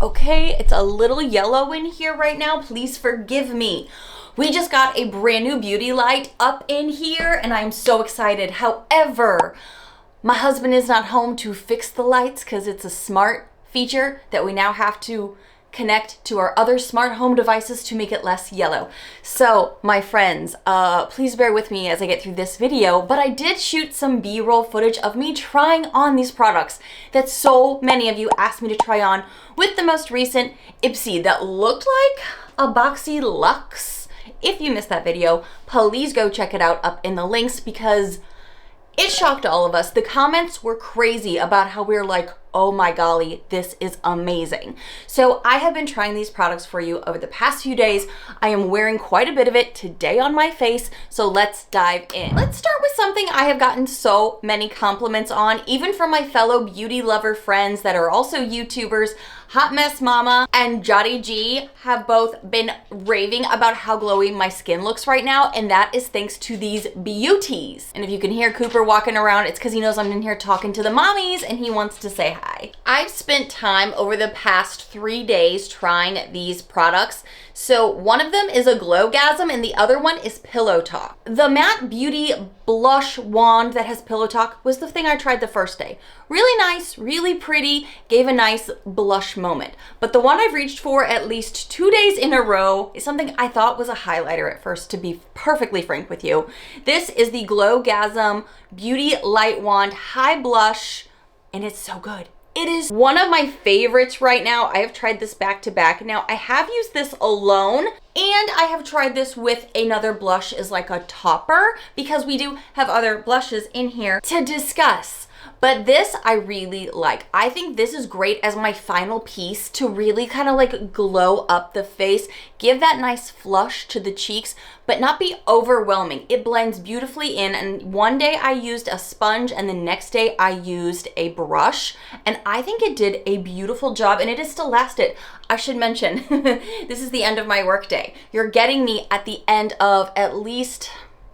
okay? It's a little yellow in here right now. Please forgive me. We just got a brand new beauty light up in here and I'm so excited. However, my husband is not home to fix the lights because it's a smart feature that we now have to connect to our other smart home devices to make it less yellow. So my friends, please bear with me as I get through this video, but I did shoot some B-roll footage of me trying on these products that so many of you asked me to try on with the most recent Ipsy that looked like a boxy luxe. If you missed that video, please go check it out up in the links because it shocked all of us. The comments were crazy about how we were like, oh my golly, this is amazing. So I have been trying these products for you over the past few days. I am wearing quite a bit of it today on my face, so let's dive in. Let's start with something I have gotten so many compliments on, even from my fellow beauty lover friends that are also YouTubers. Hot Mess Mama and Jotty G have both been raving about how glowy my skin looks right now, and that is thanks to these beauties. And if you can hear Cooper walking around, it's because he knows I'm in here talking to the mommies and he wants to say hi. I've spent time over the past 3 days trying these products. So one of them is a Glowgasm and the other one is Pillow Talk. The Matte Beauty blush wand that has Pillow Talk was the thing I tried the first day. Really nice, really pretty, gave a nice blush moment. But the one I've reached for at least 2 days in a row is something I thought was a highlighter at first, to be perfectly frank with you. This is the Glowgasm Beauty Light Wand High Blush, and it's so good. It is one of my favorites right now. I have tried this back to back. Now, I have used this alone and I have tried this with another blush as like a topper because we do have other blushes in here to discuss. But this I really like. I think this is great as my final piece to really kind of like glow up the face, give that nice flush to the cheeks, but not be overwhelming. It blends beautifully in, and one day I used a sponge and the next day I used a brush, and I think it did a beautiful job and it has still lasted. I should mention, this is the end of my workday. You're getting me at the end of at least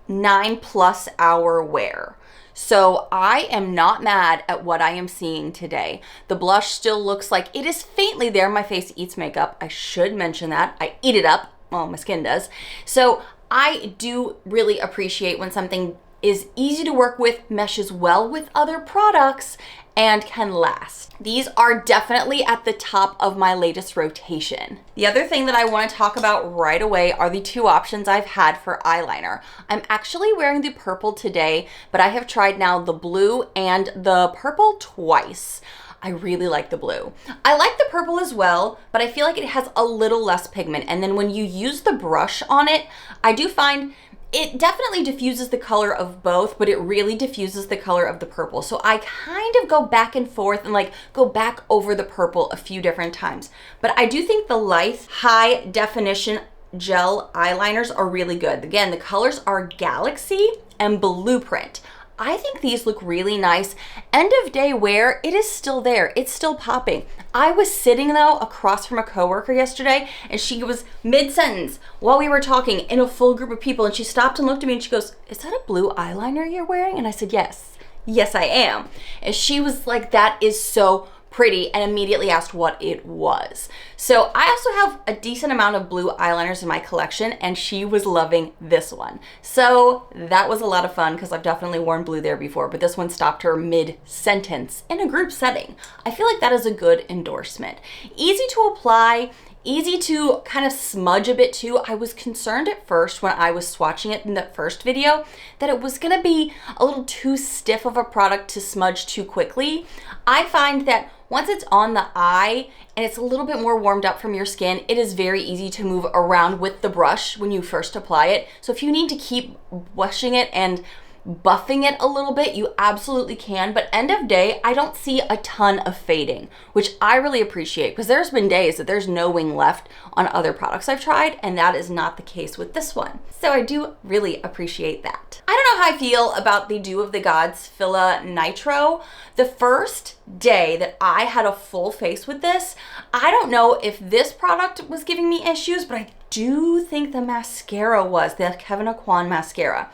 9+ hour wear. So I am not mad at what I am seeing today. The blush still looks like it is faintly there. My face eats makeup. I should mention that. I eat it up. Well, my skin does. So I do really appreciate when something is easy to work with, meshes well with other products, and can last. These are definitely at the top of my latest rotation. The other thing that I want to talk about right away are the two options I've had for eyeliner. I'm actually wearing the purple today, but I have tried now the blue and the purple twice. I really like the blue. I like the purple as well, but I feel like it has a little less pigment. And then when you use the brush on it, I do find it definitely diffuses the color of both, but it really diffuses the color of the purple. So I kind of go back and forth and like go back over the purple a few different times. But I do think the Life High Definition Gel eyeliners are really good. Again, the colors are Galaxy and Blueprint. I think these look really nice. End of day wear, it is still there. It's still popping. I was sitting though across from a coworker yesterday and she was mid-sentence while we were talking in a full group of people and she stopped and looked at me and she goes, "Is that a blue eyeliner you're wearing?" And I said, "Yes. Yes, I am." And she was like, "That is so pretty," and immediately asked what it was. So I also have a decent amount of blue eyeliners in my collection and she was loving this one. So that was a lot of fun because I've definitely worn blue there before, but this one stopped her mid-sentence in a group setting. I feel like that is a good endorsement. Easy to apply, easy to kind of smudge a bit too. I was concerned at first when I was swatching it in the first video that it was gonna be a little too stiff of a product to smudge too quickly. I find that once it's on the eye and it's a little bit more warmed up from your skin, it is very easy to move around with the brush when you first apply it. So if you need to keep brushing it and buffing it a little bit, you absolutely can, but end of day, I don't see a ton of fading, which I really appreciate because there's been days that there's no wing left on other products I've tried, and that is not the case with this one. So I do really appreciate that. I don't know how I feel about the Dew of the Gods Fila Nitro. The first day that I had a full face with this. I don't know if this product was giving me issues, but I do think the mascara was, the Kevyn Aucoin mascara.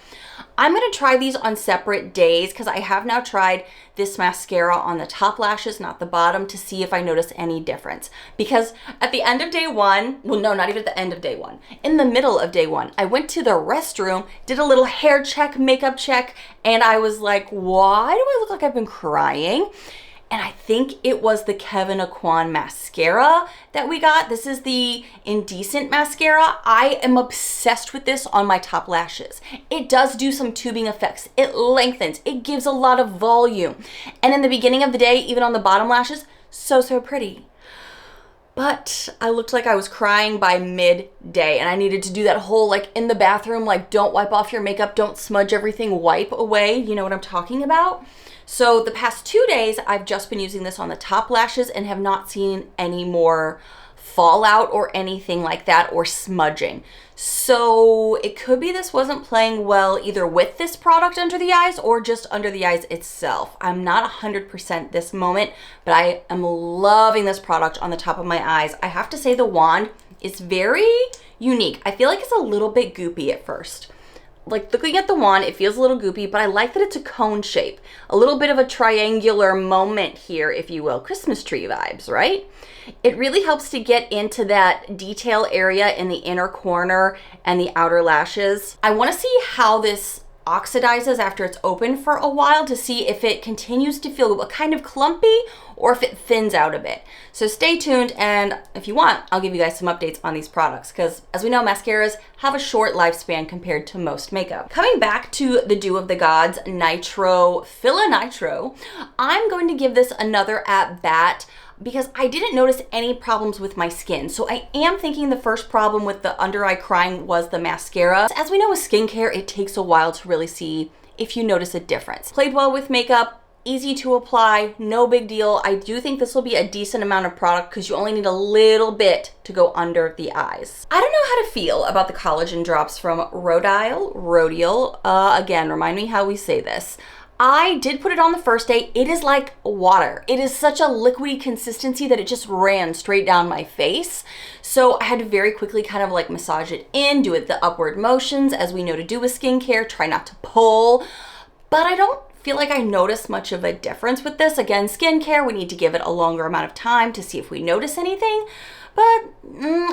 I'm gonna try these on separate days because I have now tried this mascara on the top lashes, not the bottom, to see if I notice any difference. Because at the end of day one, well, no, not even at the end of day one, in the middle of day one, I went to the restroom, did a little hair check, makeup check, and I was like, why do I look like I've been crying? And I think it was the Kevyn Aucoin mascara that we got. This is the Indecent mascara. I am obsessed with this on my top lashes. It does do some tubing effects. It lengthens. It gives a lot of volume. And in the beginning of the day, even on the bottom lashes, so pretty. But I looked like I was crying by midday, and I needed to do that whole, like, in the bathroom, like, don't wipe off your makeup, don't smudge everything, wipe away. You know what I'm talking about? So the past 2 days, I've just been using this on the top lashes and have not seen any more fallout or anything like that, or smudging. So it could be this wasn't playing well either with this product under the eyes or just under the eyes itself. I'm not 100% this moment, but I am loving this product on the top of my eyes. I have to say the wand is very unique. I feel like it's a little bit goopy at first. Like, looking at the wand, it feels a little goopy, but I like that it's a cone shape. A little bit of a triangular moment here, if you will. Christmas tree vibes, right? It really helps to get into that detail area in the inner corner and the outer lashes. I want to see how this oxidizes after it's open for a while to see if it continues to feel kind of clumpy or if it thins out a bit. So stay tuned, and if you want, I'll give you guys some updates on these products because, as we know, mascaras have a short lifespan compared to most makeup. Coming back to the Dew of the Gods Nitro Filla Nitro, I'm going to give this another at bat because I didn't notice any problems with my skin. So I am thinking the first problem with the under eye crying was the mascara. As we know with skincare, it takes a while to really see if you notice a difference. Played well with makeup, easy to apply, no big deal. I do think this will be a decent amount of product because you only need a little bit to go under the eyes. I don't know how to feel about the collagen drops from Rodial. Again, remind me how we say this. I did put it on the first day. It is like water. It is such a liquidy consistency that it just ran straight down my face. So I had to very quickly kind of like massage it in, do it the upward motions as we know to do with skincare, try not to pull. But I don't feel like I noticed much of a difference with this. Again, skincare, we need to give it a longer amount of time to see if we notice anything. But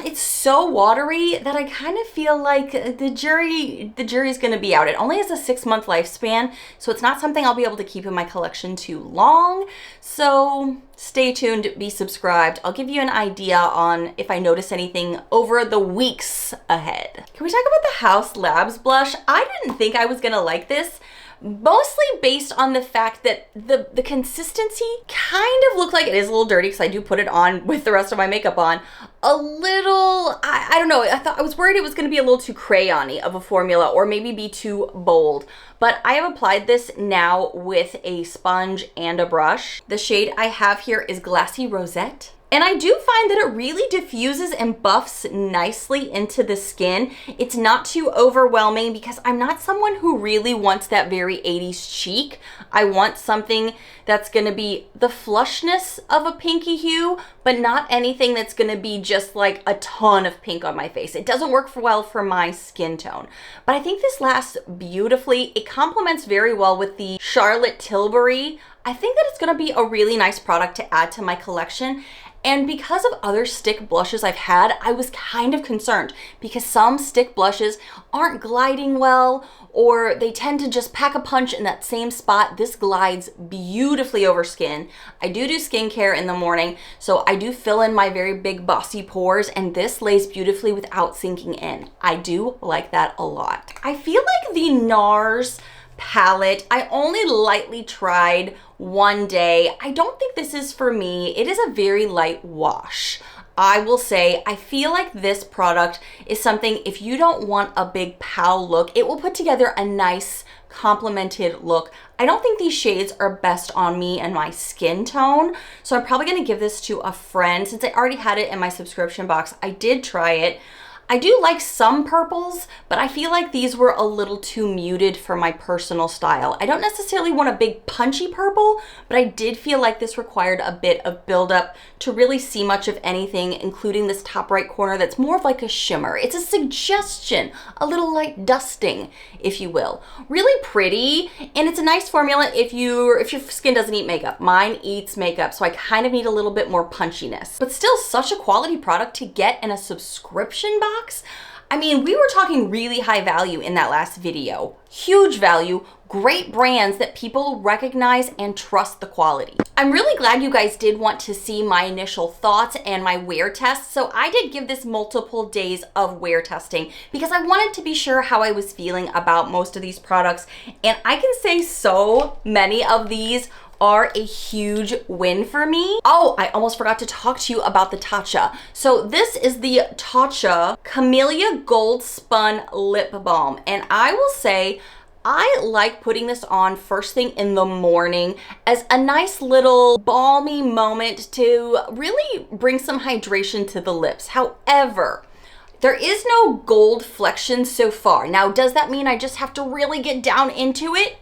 it's so watery that I kind of feel like the jury's going to be out. It only has a 6-month lifespan, so it's not something I'll be able to keep in my collection too long. So stay tuned, be subscribed. I'll give you an idea on if I notice anything over the weeks ahead. Can we talk about the House Labs blush? I didn't think I was going to like this, mostly based on the fact that the consistency kind of looked like, it is a little dirty because I do put it on with the rest of my makeup on, a little, I don't know, I was worried it was going to be a little too crayon-y of a formula or maybe be too bold. But I have applied this now with a sponge and a brush. The shade I have here is Glassy Rosette. And I do find that it really diffuses and buffs nicely into the skin. It's not too overwhelming because I'm not someone who really wants that very 80s cheek. I want something that's gonna be the flushness of a pinky hue, but not anything that's gonna be just like a ton of pink on my face. It doesn't work well for my skin tone. But I think this lasts beautifully. It complements very well with the Charlotte Tilbury. I think that it's gonna be a really nice product to add to my collection. And because of other stick blushes I've had, I was kind of concerned because some stick blushes aren't gliding well, or they tend to just pack a punch in that same spot. This glides beautifully over skin. I do skincare in the morning, so I do fill in my very big bossy pores, and this lays beautifully without sinking in. I do like that a lot. I feel like the Nars palette, I only lightly tried one day. I don't think this is for me. It is a very light wash. I will say, I feel like this product is something, if you don't want a big pow look, it will put together a nice complemented look. I don't think these shades are best on me and my skin tone, so I'm probably gonna give this to a friend. Since I already had it in my subscription box, I did try it. I do like some purples, but I feel like these were a little too muted for my personal style. I don't necessarily want a big punchy purple, but I did feel like this required a bit of buildup to really see much of anything, including this top right corner that's more of like a shimmer. It's a suggestion, a little light dusting, if you will. Really pretty, and it's a nice formula if your skin doesn't eat makeup. Mine eats makeup, so I kind of need a little bit more punchiness. But still such a quality product to get in a subscription box. I mean, we were talking really high value in that last video. Huge value, great brands that people recognize and trust the quality. I'm really glad you guys did want to see my initial thoughts and my wear test. So I did give this multiple days of wear testing because I wanted to be sure how I was feeling about most of these products. And I can say so many of these are a huge win for me. Oh, I almost forgot to talk to you about the Tatcha. So this is the Tatcha Camellia Gold Spun Lip Balm. And I will say, I like putting this on first thing in the morning as a nice little balmy moment to really bring some hydration to the lips. However, there is no gold flexion so far. Now, does that mean I just have to really get down into it?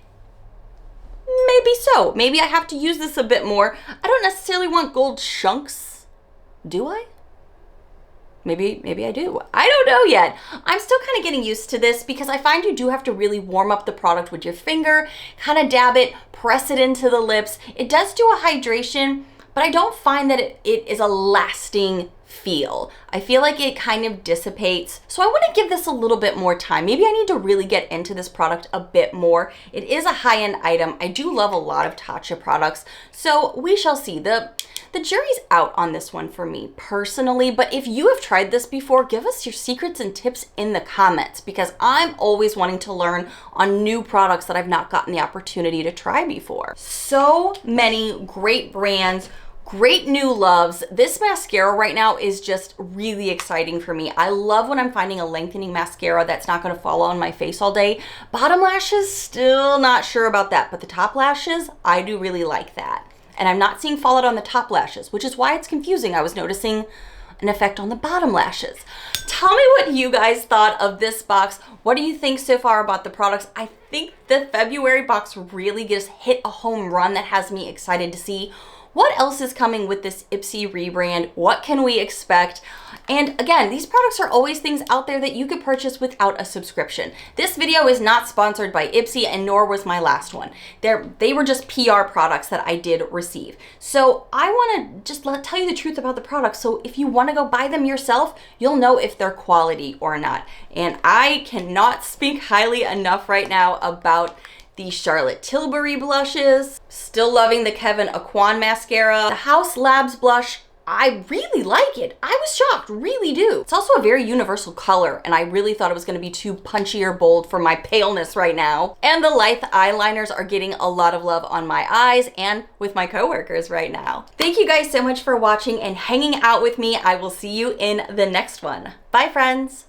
Maybe so. Maybe I have to use this a bit more. I don't necessarily want gold chunks. Do I? Maybe I do. I don't know yet. I'm still kind of getting used to this because I find you do have to really warm up the product with your finger, kind of dab it, press it into the lips. It does do a hydration, but I don't find that it is a lasting feel. I feel like it kind of dissipates. So I want to give this a little bit more time. Maybe I need to really get into this product a bit more. It is a high-end item. I do love a lot of Tatcha products. So we shall see. The jury's out on this one for me personally, but if you have tried this before, give us your secrets and tips in the comments because I'm always wanting to learn on new products that I've not gotten the opportunity to try before. So many great brands, great new loves. This mascara right now is just really exciting for me. I love when I'm finding a lengthening mascara that's not gonna fall on my face all day. Bottom lashes, still not sure about that, but the top lashes, I do really like that. And I'm not seeing fallout on the top lashes, which is why it's confusing. I was noticing an effect on the bottom lashes. Tell me what you guys thought of this box. What do you think so far about the products? I think the February box really just hit a home run that has me excited to see what else is coming with this Ipsy rebrand. What can we expect? And again, these products are always things out there that you could purchase without a subscription. This video is not sponsored by Ipsy, and nor was my last one. They were just PR products that I did receive. So I want to just tell you the truth about the products. So if you want to go buy them yourself, you'll know if they're quality or not. And I cannot speak highly enough right now about the Charlotte Tilbury blushes. Still loving the Kevyn Aucoin mascara. The House Labs blush, I really like it. I was shocked, really do. It's also a very universal color, and I really thought it was gonna be too punchy or bold for my paleness right now. And the Lithe eyeliners are getting a lot of love on my eyes and with my coworkers right now. Thank you guys so much for watching and hanging out with me. I will see you in the next one. Bye, friends.